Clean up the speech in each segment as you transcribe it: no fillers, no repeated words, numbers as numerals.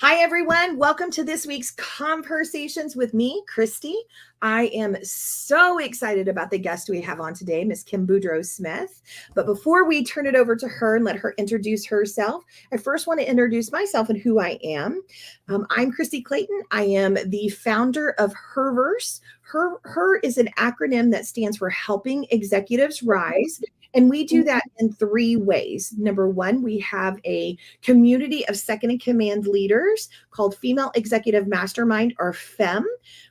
Hi, everyone. Welcome to this week's ConvHERsations with me, Kristie. I am so excited about the guest we have on today, Miss Kim Boudreau Smith. But before we turn it over to her and let her introduce herself, I first want to introduce myself and who I am. I'm Kristie Clayton. I am the founder of HERverse. Her is an acronym that stands for Helping Executives Rise. And we do that in three ways. Number one, we have a community of second in command leaders called Female Executive Mastermind, or FEM.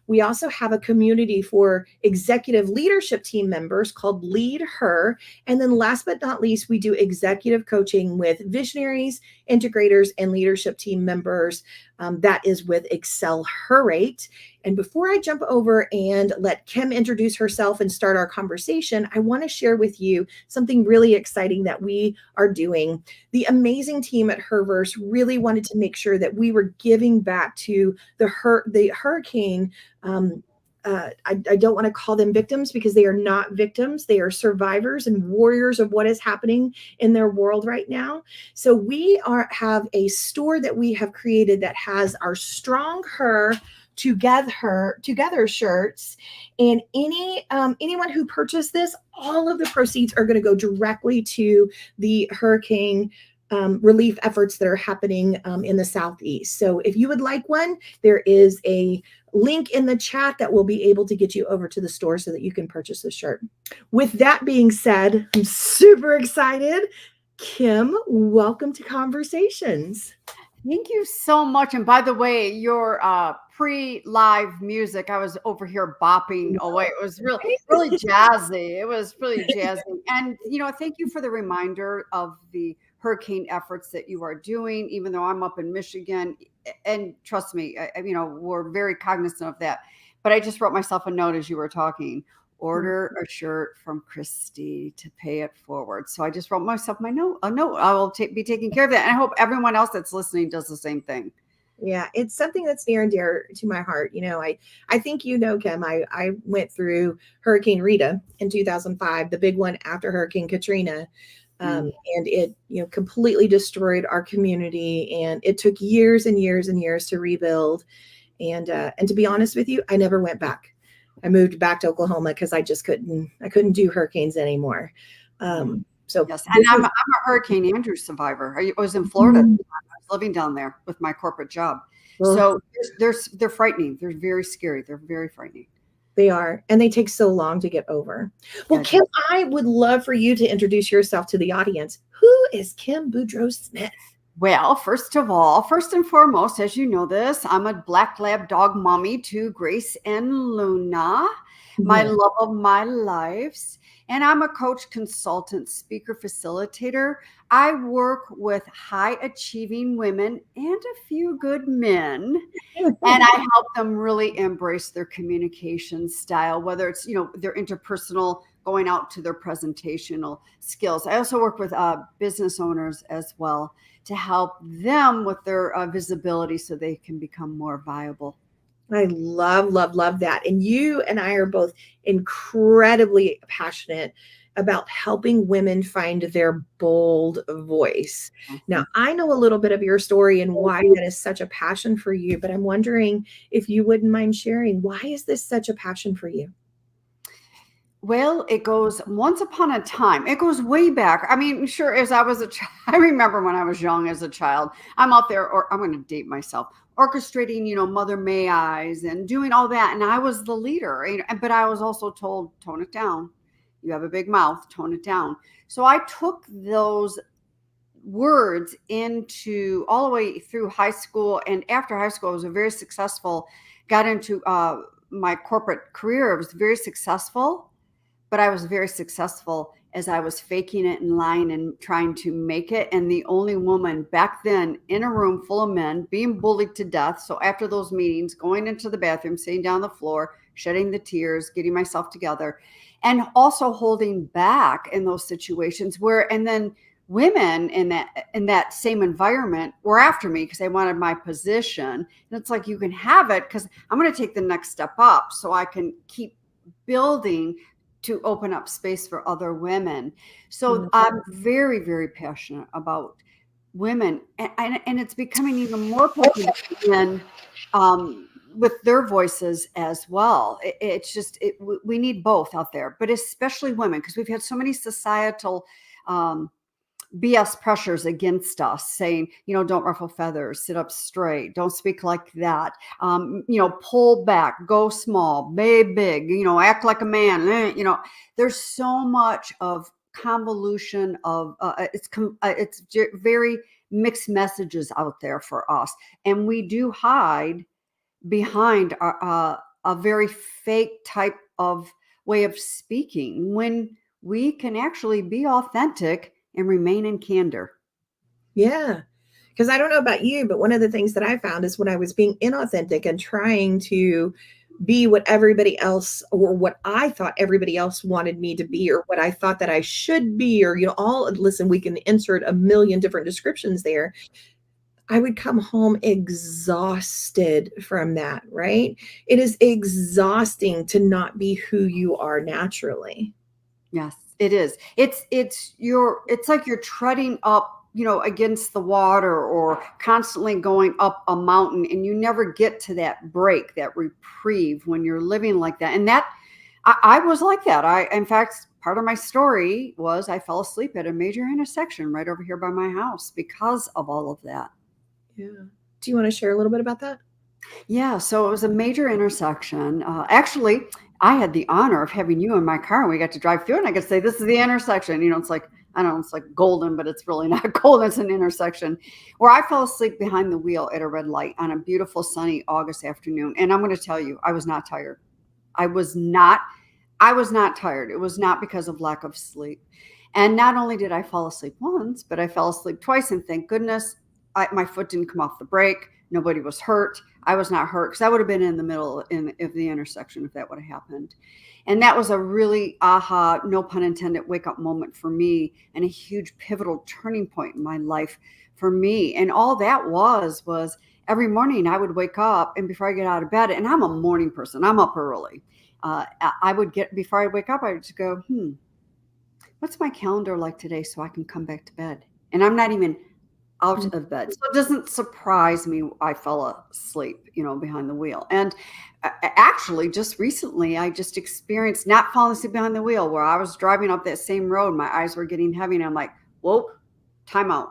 We also have a community for executive leadership team members called Lead Her. And then last but not least, we do executive coaching with visionaries, integrators, and leadership team members. That is with ConvHERsate. And before I jump over and let Kim introduce herself and start our conversation, I want to share with you something really exciting that we are doing. The amazing team at HERverse really wanted to make sure that we were giving back to the hurricane. I don't want to call them victims because they are not victims. They are survivors and warriors of what is happening in their world right now. So we have a store that we have created that has our Strong Her together shirts, and anyone who purchased this, all of the proceeds are going to go directly to the hurricane relief efforts that are happening in the Southeast. So if you would like one, there is a link in the chat that will be able to get you over to the store so that you can purchase the shirt. With that being said, I'm super excited. Kim, welcome to ConvHERsations. Thank you so much. And by the way, your pre-live music, I was over here bopping away. It was really jazzy. It was really jazzy. And, thank you for the reminder of the hurricane efforts that you are doing, even though I'm up in Michigan. And trust me, we're very cognizant of that. But I just wrote myself a note as you were talking. Order a shirt from Kristie to pay it forward. So I just wrote myself a note. I will be taking care of that. And I hope everyone else that's listening does the same thing. Yeah, it's something that's near and dear to my heart. I think Kim, I went through Hurricane Rita in 2005, the big one after Hurricane Katrina. And it, completely destroyed our community. And it took years and years and years to rebuild. And to be honest with you, I never went back. I moved back to Oklahoma because I couldn't do hurricanes anymore. So yes, and I'm a Hurricane Andrew survivor. I was in Florida. I was living down there with my corporate job. So they're frightening. They're very scary. They're very frightening. They are, and they take so long to get over. Well, Kim, I would love for you to introduce yourself to the audience. Who is Kim Boudreau Smith? Well, first and foremost, as you know this, I'm a black lab dog mommy to Grace and Luna, my love of my lives. And I'm a coach, consultant, speaker, facilitator. I work with high achieving women and a few good men. And I help them really embrace their communication style, whether it's, their interpersonal, going out to their presentational skills. I also work with business owners as well to help them with their visibility so they can become more viable. I love, love, love that. And you and I are both incredibly passionate about helping women find their bold voice. Now, I know a little bit of your story and why that is such a passion for you, but I'm wondering if you wouldn't mind sharing, why is this such a passion for you? Well, it goes once upon a time. It goes way back. I mean, sure, as I was a child, I remember when I was young as a child, I'm out there, or I'm going to date myself, orchestrating, Mother May I's and doing all that. And I was the leader, but I was also told, tone it down. You have a big mouth, tone it down. So I took those words into all the way through high school. And after high school, I was very successful, got into my corporate career. I was very successful. But I was very successful as I was faking it and lying and trying to make it. And the only woman back then in a room full of men being bullied to death. So after those meetings, going into the bathroom, sitting down on the floor, shedding the tears, getting myself together, and also holding back in those situations and then women in that same environment were after me because they wanted my position. And it's like, you can have it because I'm going to take the next step up so I can keep building to open up space for other women. So I'm very, very passionate about women, and it's becoming even more popular in with their voices as well. It's just we need both out there, but especially women, because we've had so many societal BS pressures against us, saying, don't ruffle feathers, sit up straight, don't speak like that, pull back, go small, be big, act like a man. There's so much of convolution of it's very mixed messages out there for us, and we do hide behind a very fake type of way of speaking when we can actually be authentic and remain in candor. Yeah. Because I don't know about you, but one of the things that I found is when I was being inauthentic and trying to be what everybody else, or what I thought everybody else wanted me to be, or what I thought that I should be, or, listen, we can insert a million different descriptions there. I would come home exhausted from that, right? It is exhausting to not be who you are naturally. Yes, it is. It's like you're treading up, against the water, or constantly going up a mountain, and you never get to that break, that reprieve when you're living like that. And that I was like that. In fact, part of my story was I fell asleep at a major intersection right over here by my house because of all of that. Yeah. Do you want to share a little bit about that? Yeah, so it was a major intersection. Actually, I had the honor of having you in my car, and we got to drive through, and I could say, this is the intersection. It's like, I don't know, it's like golden, but it's really not golden. It's an intersection where I fell asleep behind the wheel at a red light on a beautiful sunny August afternoon. And I'm going to tell you, I was not tired. I was not tired. It was not because of lack of sleep. And not only did I fall asleep once, but I fell asleep twice. And thank goodness my foot didn't come off the brake. Nobody was hurt. I was not hurt, because I would have been in the middle of the intersection if that would have happened. And that was a really aha, no pun intended, wake up moment for me, and a huge pivotal turning point in my life for me. And all that was every morning I would wake up, and before I get out of bed, and I'm a morning person, I'm up early. Before I wake up, I would just go, what's my calendar like today, so I can come back to bed? And I'm not even out of bed. So it doesn't surprise me I fell asleep, behind the wheel. And actually, just recently, I just experienced not falling asleep behind the wheel, where I was driving up that same road. My eyes were getting heavy, and I'm like, whoa, time out.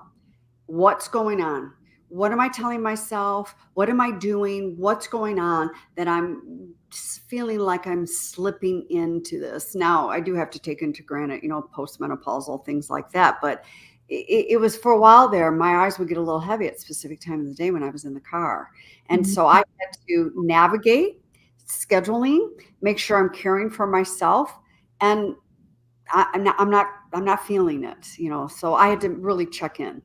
What's going on? What am I telling myself? What am I doing? What's going on that I'm feeling like I'm slipping into this? Now, I do have to take into granted, postmenopausal things like that. But it was for a while there, my eyes would get a little heavy at a specific time of the day when I was in the car. And so I had to navigate scheduling, make sure I'm caring for myself. And I'm not feeling it, so I had to really check in.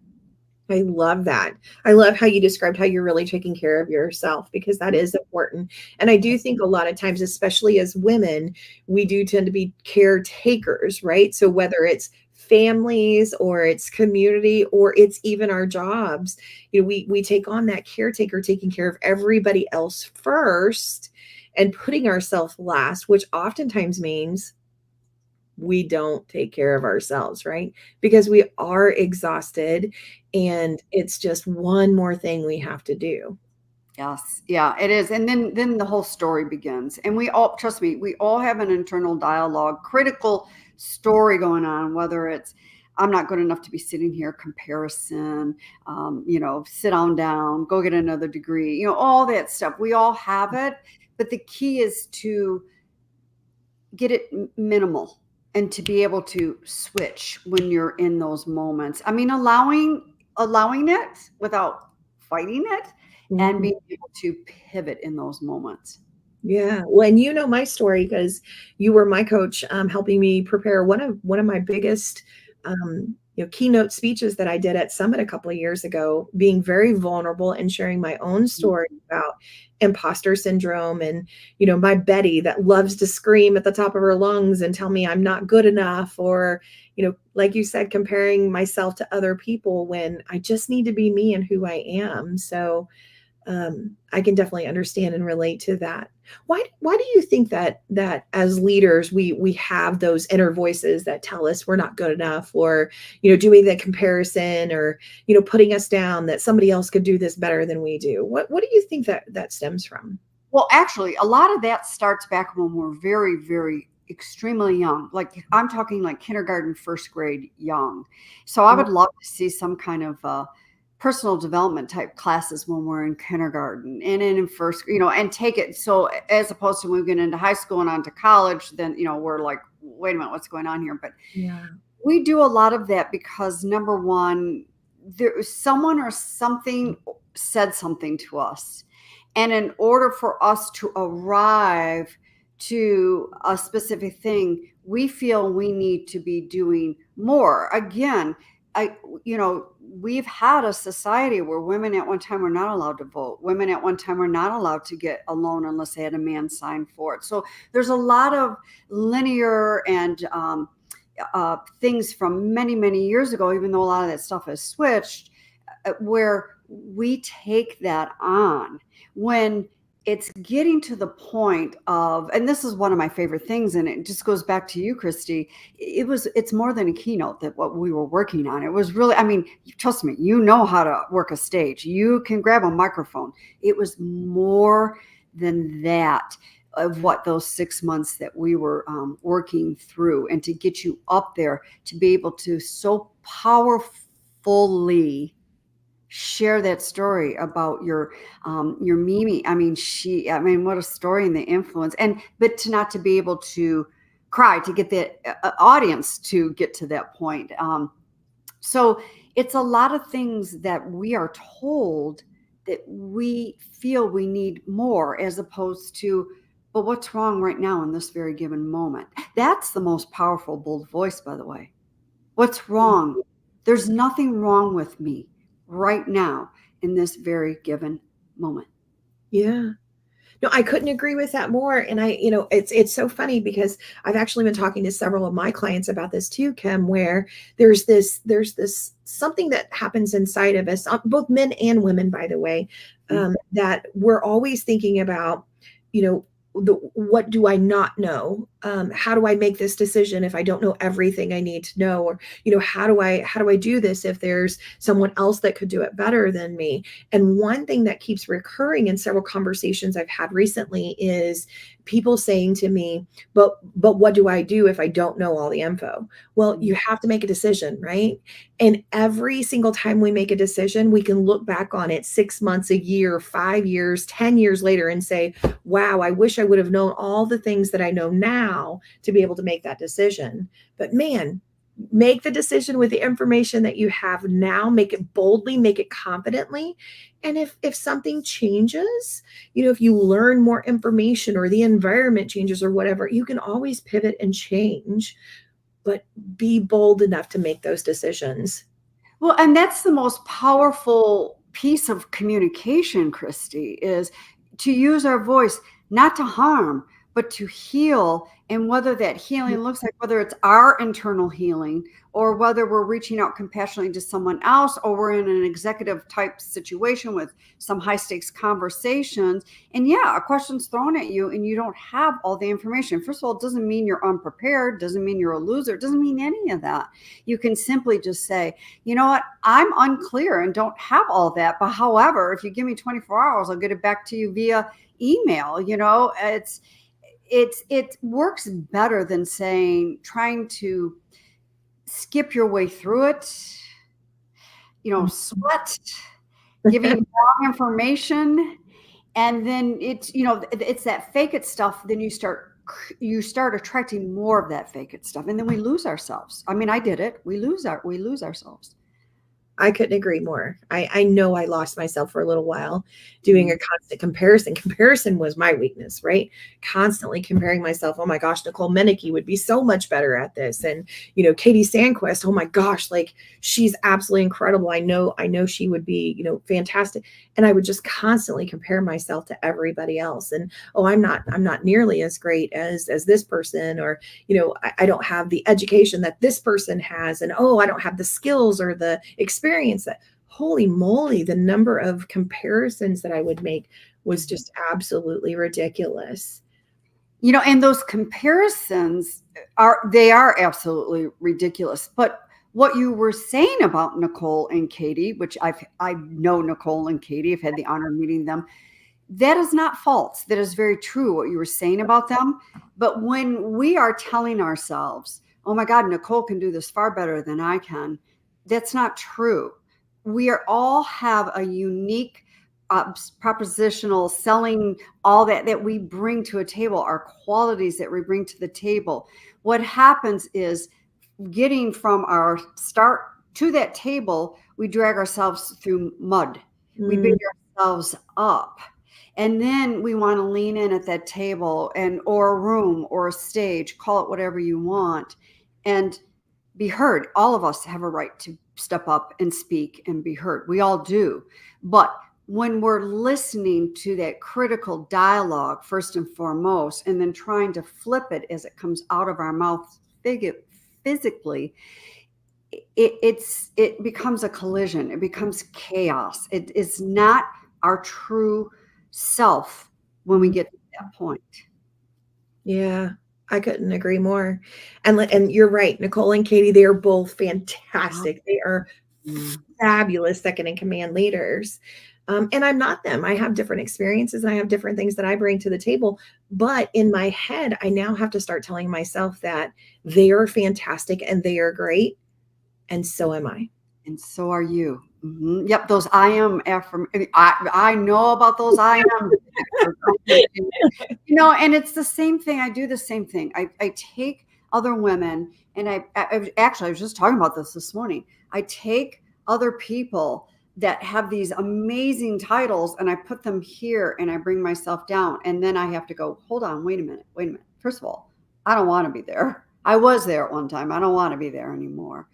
I love that. I love how you described how you're really taking care of yourself, because that is important. And I do think a lot of times, especially as women, we do tend to be caretakers, right? So whether it's families, or it's community, or it's even our jobs, we take on that caretaker, taking care of everybody else first and putting ourselves last, which oftentimes means we don't take care of ourselves, right? Because we are exhausted, and it's just one more thing we have to do. Yes. Yeah, it is. And then the whole story begins. And we all, trust me, we all have an internal dialogue, critical story going on, whether it's, I'm not good enough to be sitting here, comparison, sit on down, go get another degree, all that stuff. We all have it. But the key is to get it minimal, and to be able to switch when you're in those moments. I mean, allowing it without fighting it, and being able to pivot in those moments. Yeah. Well, and my story, because you were my coach, helping me prepare one of my biggest keynote speeches that I did at Summit a couple of years ago, being very vulnerable and sharing my own story about imposter syndrome, and my Betty that loves to scream at the top of her lungs and tell me I'm not good enough, or like you said, comparing myself to other people when I just need to be me and who I am. So I can definitely understand and relate to that. Why do you think that as leaders we have those inner voices that tell us we're not good enough, or doing the comparison, or putting us down, that somebody else could do this better than we do? What do you think that stems from? Well, actually, a lot of that starts back when we're very, very extremely young. Like I'm talking like kindergarten, first grade young. So I would love to see some kind of personal development type classes when we're in kindergarten and in first, and take it. So as opposed to when we get into high school and on to college, then, we're like, wait a minute, what's going on here? But Yeah. we do a lot of that because number one, there someone or something said something to us. And in order for us to arrive to a specific thing, we feel we need to be doing more. Again, we've had a society where women at one time were not allowed to vote. Women at one time were not allowed to get a loan unless they had a man sign for it. So there's a lot of linear and things from many, many years ago, even though a lot of that stuff has switched, where we take that on when it's getting to the point of, and this is one of my favorite things, and it just goes back to you, Kristie. It's more than a keynote that what we were working on. It was really, trust me, how to work a stage. You can grab a microphone. It was more than that of what those 6 months that we were working through, and to get you up there, to be able to so powerfully share that story about your Mimi. What a story, and the influence, but to be able to cry, to get the audience to get to that point. So it's a lot of things that we are told that we feel we need more, as opposed to, but what's wrong right now in this very given moment? That's the most powerful, bold voice, by the way. What's wrong? There's nothing wrong with me right now in this very given moment. Yeah. No, I couldn't agree with that more. And it's so funny because I've actually been talking to several of my clients about this too, Kim, where there's this something that happens inside of us, both men and women, by the way, that we're always thinking about, what do I not know? How do I make this decision if I don't know everything I need to know? Or, how do I do this if there's someone else that could do it better than me? And one thing that keeps recurring in several conversations I've had recently is people saying to me, but what do I do if I don't know all the info? Well, you have to make a decision, right? And every single time we make a decision, we can look back on it 6 months, a year, 5 years, 10 years later and say, wow, I wish I would have known all the things that I know now to be able to make that decision. But man, make the decision with the information that you have now, make it boldly, make it confidently. And if something changes, if you learn more information or the environment changes or whatever, you can always pivot and change, but be bold enough to make those decisions. Well, and that's the most powerful piece of communication, Kristie, is to use our voice, not to harm, but to heal. And whether that healing looks like, whether it's our internal healing, or whether we're reaching out compassionately to someone else, or we're in an executive type situation with some high stakes conversations. And yeah, a question's thrown at you and you don't have all the information. First of all, it doesn't mean you're unprepared, doesn't mean you're a loser, it doesn't mean any of that. You can simply just say, you know what, I'm unclear and don't have all that. But however, if you give me 24 hours, I'll get it back to you via email. It works better than trying to skip your way through it, sweat, giving wrong information. And then it's that fake it stuff. Then you start attracting more of that fake it stuff. And then we lose ourselves. I did it. We lose ourselves. I couldn't agree more. I know I lost myself for a little while doing a constant comparison. Comparison was my weakness, right? Constantly comparing myself. Oh my gosh, Nicole Menicky would be so much better at this. And, Katie Sandquist, oh my gosh, like she's absolutely incredible. I know she would be, fantastic. And I would just constantly compare myself to everybody else. And, oh, I'm not nearly as great as this person, or, I don't have the education that this person has. And, oh, I don't have the skills or the experience that, holy moly, the number of comparisons that I would make was just absolutely ridiculous. And those comparisons are absolutely ridiculous. But what you were saying about Nicole and Katie, which I know Nicole and Katie, I've had the honor of meeting them. That is not false. That is very true, what you were saying about them. But when we are telling ourselves, oh my God, Nicole can do this far better than I can, that's not true. We all have a unique propositional selling, all that we bring to a table, our qualities that we bring to the table. What happens is getting from our start to that table, we drag ourselves through mud. We beat ourselves up. And then we want to lean in at that table or a room or a stage, call it whatever you want, and be heard. All of us have a right to step up and speak and be heard. We all do. But when we're listening to that critical dialogue, first and foremost, and then trying to flip it as it comes out of our mouth physically, it becomes a collision. It becomes chaos. It is not our true self when we get to that point. Yeah, I couldn't agree more. And you're right, Nicole and Katie, they are both fantastic. They are fabulous second in command leaders. And I'm not them. I have different experiences and I have different things that I bring to the table. But in my head, I now have to start telling myself that they are fantastic and they are great. And so am I. And so are you. Mm-hmm. Yep, those I am affirmations. I know about those I am. And it's the same thing. I do the same thing. I take other women, and I was just talking about this morning. I take other people that have these amazing titles, and I put them here, and I bring myself down, and then I have to go, hold on, wait a minute. First of all, I don't want to be there. I was there at one time. I don't want to be there anymore.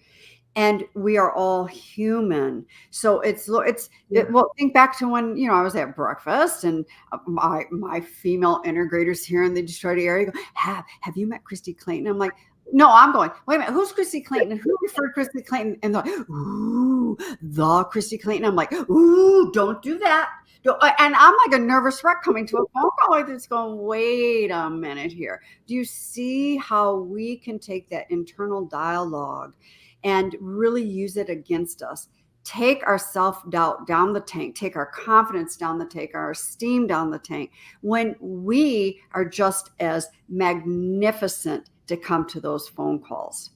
And we are all human. So think back to when, I was at breakfast and my female integrators here in the Detroit area go, have you met Kristie Clayton? I'm like, no, I'm going, wait a minute, who's Kristie Clayton? And who referred Kristie Clayton? And they're like, ooh, the Kristie Clayton. I'm like, ooh, don't do that. And I'm like a nervous wreck coming to a phone call like this going, wait a minute here. Do you see how we can take that internal dialogue and really use it against us? Take our self-doubt down the tank, take our confidence down the tank, our esteem down the tank, when we are just as magnificent to come to those phone calls.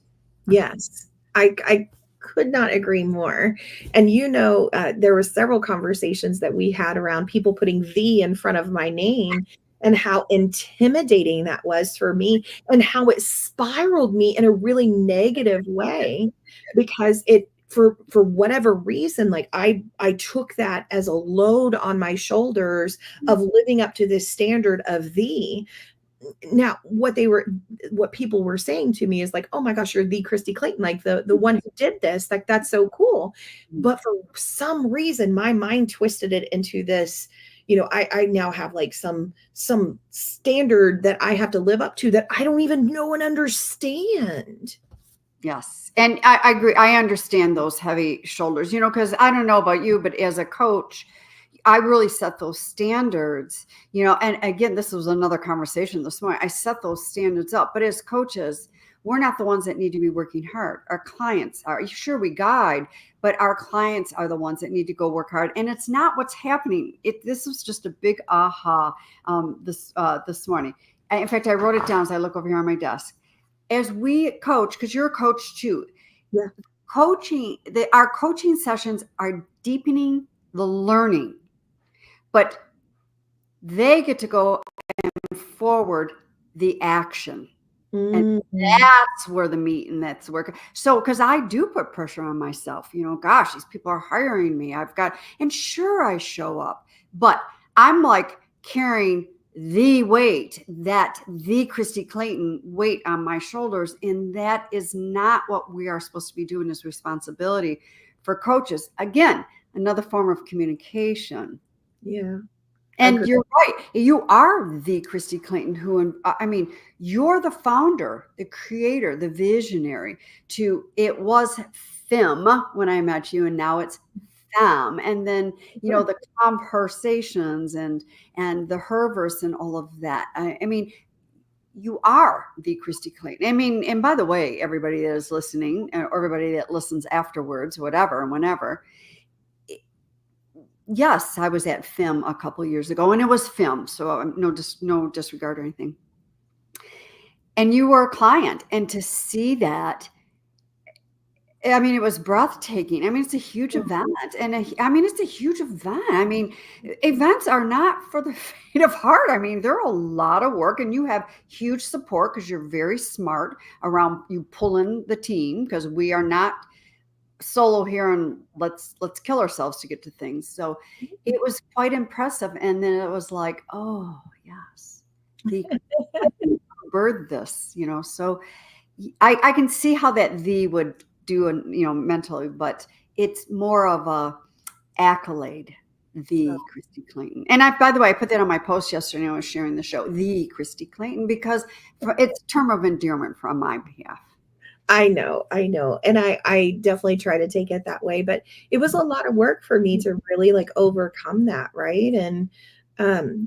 Yes, I could not agree more. And there were several conversations that we had around people putting "the" in front of my name and how intimidating that was for me and how it spiraled me in a really negative way, because for whatever reason, like I took that as a load on my shoulders of living up to this standard of "the." Now, what people were saying to me is like, oh my gosh, you're the Kristie Clayton, like the one who did this, like, that's so cool. But for some reason, my mind twisted it into this, I now have like some standard that I have to live up to that I don't even know and understand. Yes. And I agree. I understand those heavy shoulders, because I don't know about you, but as a coach, I really set those standards, and again, this was another conversation this morning. I set those standards up, but as coaches, we're not the ones that need to be working hard. Our clients are. Sure, we guide, but our clients are the ones that need to go work hard. And it's not what's happening. This was just a big aha this morning. In fact, I wrote it down as I look over here on my desk. As we coach, because you're a coach too, yeah. Our coaching sessions are deepening the learning, but they get to go and forward the action. And that's where the meat and that's work. So, because I do put pressure on myself, gosh, these people are hiring me. And sure, I show up, but I'm like carrying the weight, the Kristie Clayton weight on my shoulders. And that is not what we are supposed to be doing as responsibility for coaches. Again, another form of communication. Yeah. And you're right. You are the Kristie Clayton you're the founder, the creator, the visionary it was FEM when I met you, and now it's them. And then, the ConvHERsations and the Herverse and all of that. I mean, you are the Kristie Clayton. I mean, and by the way, everybody that is listening, or everybody that listens afterwards, whatever and whenever, yes, I was at FIM a couple of years ago, and it was FIM, so no disregard or anything. And you were a client, and to see that, I mean, it was breathtaking. I mean, it's a huge event, and it's a huge event. I mean, events are not for the faint of heart. I mean, they're a lot of work, and you have huge support because you're very smart around you pulling the team, because we are not solo here and let's kill ourselves to get to things. So it was quite impressive. And then it was like, oh yes, the bird this, so I can see how that the would do, mentally, but it's more of a accolade, the Kristie Clayton. And by the way, I put that on my post yesterday when I was sharing the show, the Kristie Clayton, because it's a term of endearment on my behalf. I know. And I definitely try to take it that way, but it was a lot of work for me to really overcome that. Right. And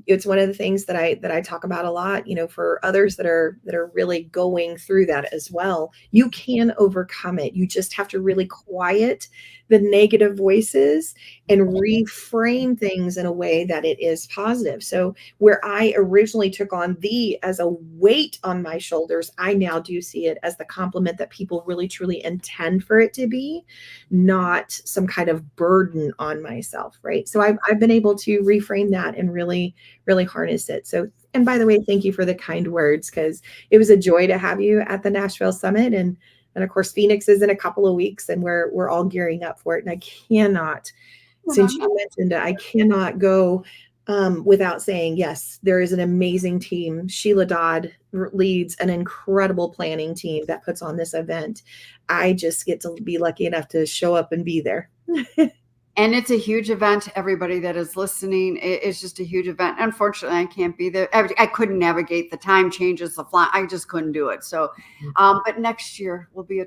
it's one of the things that I talk about a lot, for others that are really going through that as well. You can overcome it. You just have to really quiet the negative voices and reframe things in a way that it is positive. So where I originally took on the as a weight on my shoulders, I now do see it as the compliment that people really truly intend for it to be, not some kind of burden on myself. Right. So I've been able to reframe that and really harness it. So, and by the way, thank you for the kind words, because it was a joy to have you at the Nashville Summit. And of course, Phoenix is in a couple of weeks, and we're all gearing up for it. And I cannot, since you mentioned it, I cannot go without saying, yes, there is an amazing team. Sheila Dodd leads an incredible planning team that puts on this event. I just get to be lucky enough to show up and be there. And it's a huge event. Everybody that is listening, it's just a huge event. Unfortunately, I can't be there. I couldn't navigate the time changes, the fly. I just couldn't do it. So, but next year will be a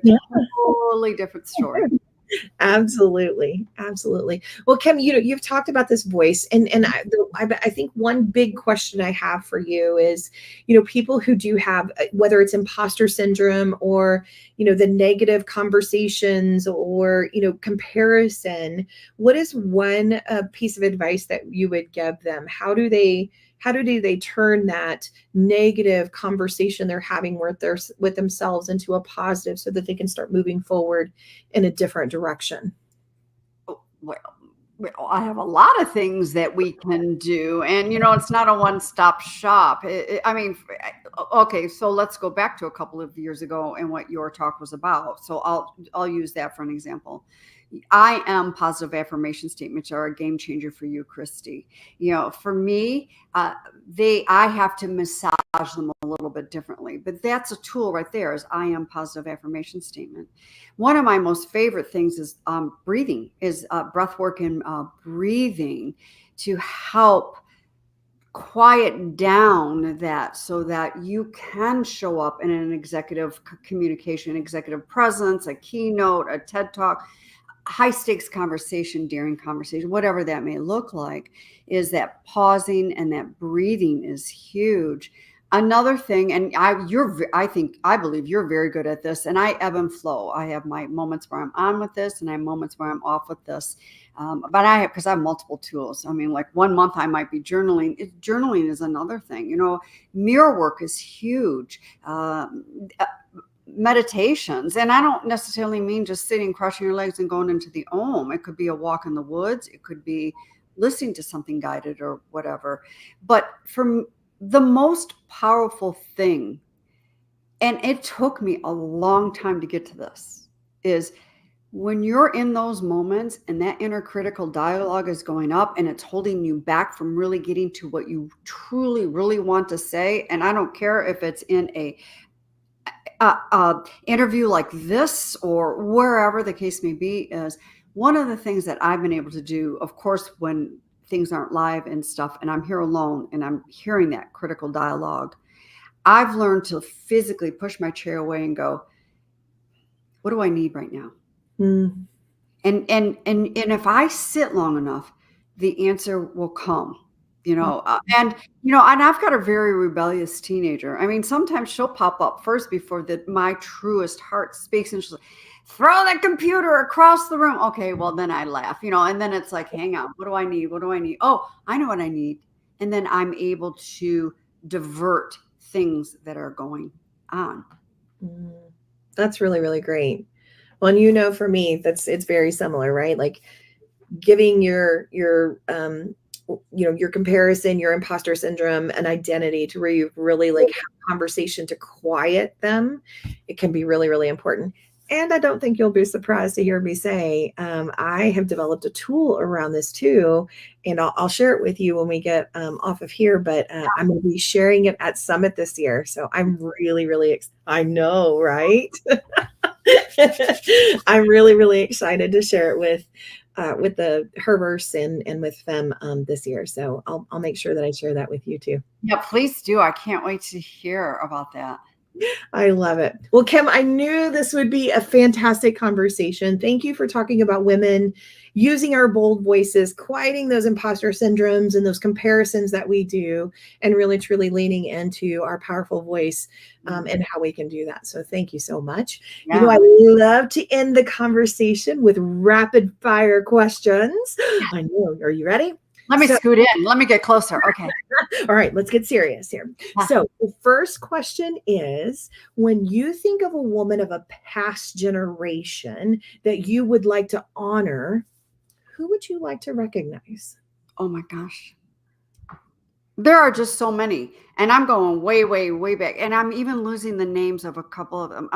totally different story. Absolutely. Well, Kim, you've talked about this voice, and I think one big question I have for you is, people who do have, whether it's imposter syndrome or, the negative conversations or, comparison, what is one piece of advice that you would give them? How do they turn that negative conversation they're having with themselves into a positive, so that they can start moving forward in a different direction? Well, I have a lot of things that we can do, and it's not a one-stop shop. Okay, so let's go back to a couple of years ago and what your talk was about. So I'll use that for an example. I am positive affirmation statements are a game changer for you, Kristie. For me, I have to massage them a little bit differently, but that's a tool right there, is I am positive affirmation statement. One of my most favorite things is breathing, is breath work and breathing to help quiet down that, so that you can show up in an executive communication, executive presence, a keynote, a TED Talk, high stakes conversation, daring conversation, whatever that may look like. Is that pausing and that breathing is huge. Another thing, and I believe you're very good at this, and I ebb and flow. I have my moments where I'm on with this, and I have moments where I'm off with this. But because I have multiple tools. I mean, like 1 month I might be journaling. Journaling is another thing. Mirror work is huge. Meditations, and I don't necessarily mean just sitting, crossing your legs and going into the Om. It could be a walk in the woods. It could be listening to something guided or whatever. But for the most powerful thing, and it took me a long time to get to this, is when you're in those moments and that inner critical dialogue is going up and it's holding you back from really getting to what you truly, really want to say. And I don't care if it's in a interview like this or wherever the case may be, is one of the things that I've been able to do, of course, when things aren't live and stuff, and I'm here alone and I'm hearing that critical dialogue, I've learned to physically push my chair away and go, what do I need right now? And if I sit long enough, the answer will come, and I've got a very rebellious teenager. I mean, sometimes she'll pop up first before my truest heart speaks, and she's like, throw that computer across the room. Okay, well, then I laugh, and then it's like, hang on, what do I need? What do I need? Oh, I know what I need. And then I'm able to divert things that are going on. That's really, really great. Well, and for me, it's very similar, right? Like giving your comparison, your imposter syndrome, an identity to where you really like have a conversation to quiet them. It can be really, really important. And I don't think you'll be surprised to hear me say, I have developed a tool around this too, and I'll share it with you when we get off of here. But I'm going to be sharing it at Summit this year, so I'm really, really I know, right? I'm really, really excited to share it with the Herverse and with Fem this year. So I'll make sure that I share that with you too. Yeah, please do. I can't wait to hear about that. I love it. Well, Kim, I knew this would be a fantastic conversation. Thank you for talking about women using our bold voices, quieting those imposter syndromes and those comparisons that we do, and really truly leaning into our powerful voice and how we can do that. So thank you so much. Yeah. I love to end the conversation with rapid fire questions. I know. Are you ready? Let me scoot in. Let me get closer. Okay. All right, let's get serious here. So the first question is, when you think of a woman of a past generation that you would like to honor, who would you like to recognize? Oh my gosh. There are just so many. And I'm going way, way, way back. And I'm even losing the names of a couple of them.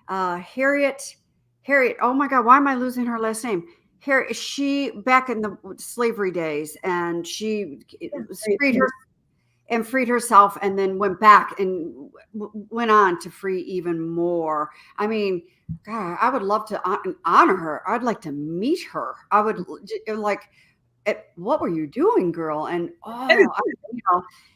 Harriet. Oh my God, why am I losing her last name? She back in the slavery days, and she freed herself, and then went back and went on to free even more. I mean, God, I would love to honor her. I'd like to meet her. I would like, what were you doing, girl? And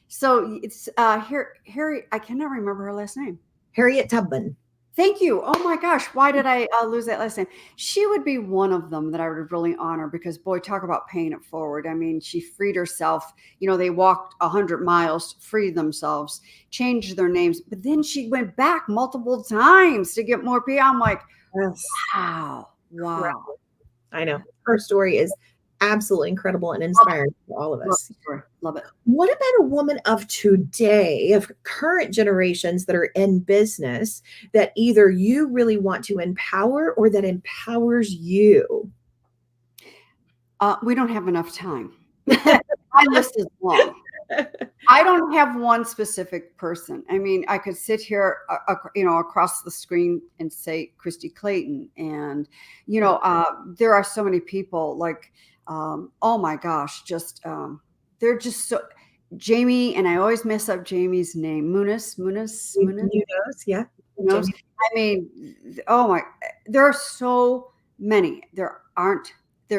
so it's Harry. I cannot remember her last name. Harriet Tubman. Thank you. Oh my gosh. Why did I lose that last name? She would be one of them that I would really honor, because boy, talk about paying it forward. I mean, she freed herself. They walked 100 miles to free themselves, changed their names, but then she went back multiple times to get more pay. I'm like, yes. Wow. I know. Her story is absolutely incredible and inspiring for all of us. Love it. What about a woman of today, of current generations that are in business, that either you really want to empower or that empowers you? We don't have enough time. My list is long. I don't have one specific person. I mean, I could sit here, across the screen and say Kristie Clayton, and there are so many people like. Oh my gosh, they're just so Jamie, and I always mess up Jamie's name. Munoz. Yeah. Munoz. I mean, oh my, there are so many. There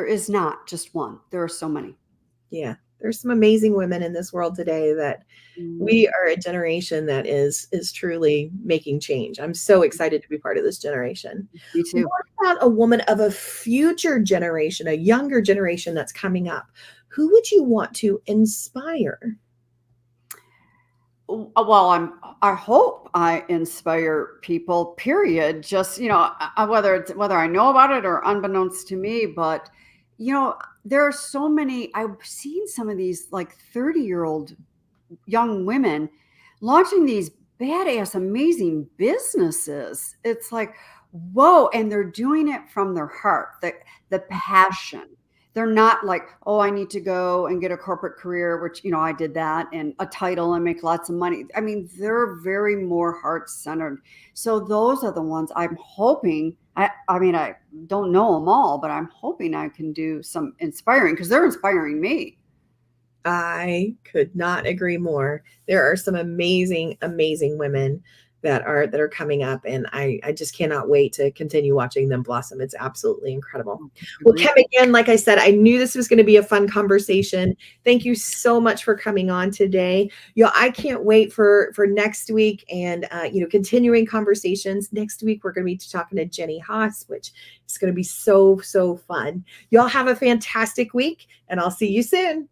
is not just one. There are so many. Yeah. There's some amazing women in this world today that we are a generation that is truly making change. I'm so excited to be part of this generation. Me too. What about a woman of a future generation, a younger generation that's coming up? Who would you want to inspire? Well, I hope I inspire people, period. Just, whether I know about it or unbeknownst to me, but there are so many. I've seen some of these like 30-year-old young women launching these badass, amazing businesses. It's like, whoa. And they're doing it from their heart, the passion. They're not like, oh, I need to go and get a corporate career, which, I did that, and a title and make lots of money. I mean, they're very more heart-centered. So those are the ones I'm hoping. I mean, I don't know them all, but I'm hoping I can do some inspiring, because they're inspiring me. I could not agree more. There are some amazing, amazing women that are coming up, and I just cannot wait to continue watching them blossom. It's absolutely incredible. Well, Kim, again, like I said, I knew this was going to be a fun conversation. Thank you so much for coming on today. I can't wait for next week, and continuing conversations. Next week we're going to be talking to Jenny Haas, which is going to be so fun. Y'all have a fantastic week, and I'll see you soon.